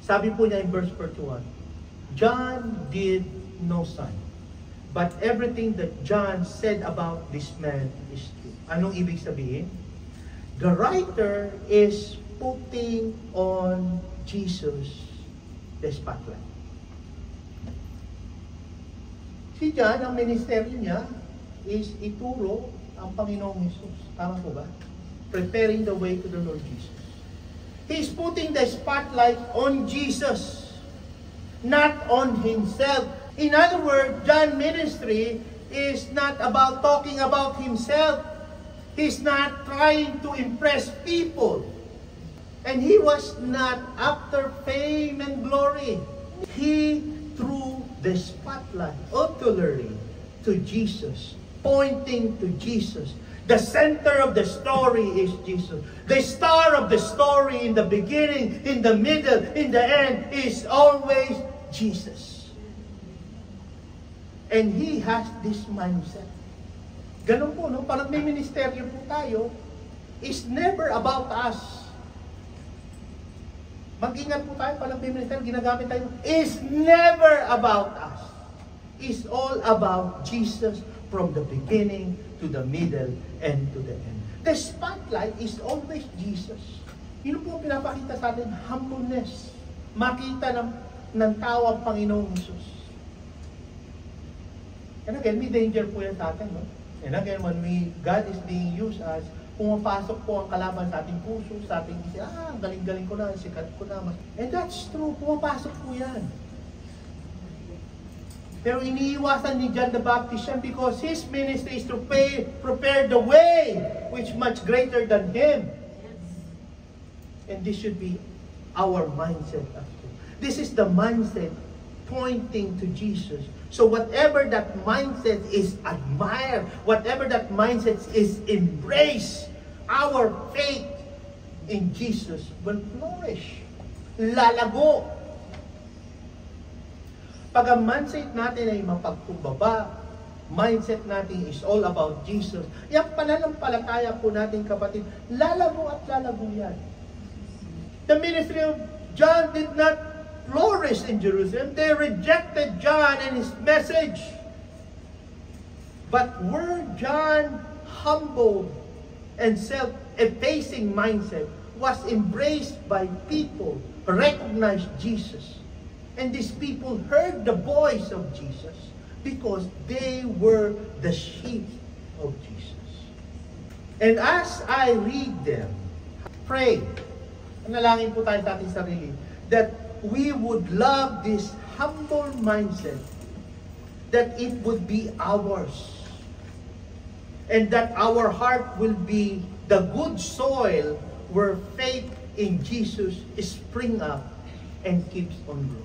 Sabi po niya in verse 41, John did no sign, but everything that John said about this man is true. Anong ibig sabihin? The writer is putting on Jesus the spotlight. Si John, ang ministeryo niya is ituro ang Panginoong Jesus. Tama po ba? Preparing the way to the Lord Jesus. He's putting the spotlight on Jesus, not on himself. In other words, John's ministry is not about talking about himself. He's not trying to impress people. And he was not after fame and glory. He threw the spotlight utterly to Jesus, pointing to Jesus. The center of the story is Jesus. The star of the story in the beginning, in the middle, in the end is always Jesus. And he has this mindset. Ganun po, no? Parang may ministeryo po tayo, is never about us. Mag-ingat po tayo, parang may ministeryo, ginagamit tayo, is never about us. It's all about Jesus from the beginning to the middle and to the end. The spotlight is always Jesus. Yun po pinapakita sa atin, humbleness. Makita ng tao ang Panginoong Jesus. And again, may danger po yan sa atin, no? And again, when God is being used as, pumapasok po ang kalaban sa ating puso, sa ating isip, ang galing-galing ko na, sikat ko na. And that's true, pumapasok po yan. Pero iniiwasan ni John the Baptist yan because his ministry is to prepare the way which much greater than him. And this should be our mindset. This is the mindset pointing to Jesus. So whatever that mindset is admired, whatever that mindset is embraced, our faith in Jesus will flourish. Lalago. Pag ang mindset natin ay mapagkumbaba, mindset natin is all about Jesus, yung pananampalataya po natin, kapatid, lalago at lalago yan. The ministry of John did not flourish in Jerusalem. They rejected John and his message. But were John humble and self-effacing mindset was embraced by people, recognized Jesus. And these people heard the voice of Jesus because they were the sheep of Jesus. And as I read them, pray, nalangin po tayo sa ating sarili, that we would love this humble mindset, that it would be ours, and that our heart will be the good soil where faith in Jesus spring up and keeps on growing.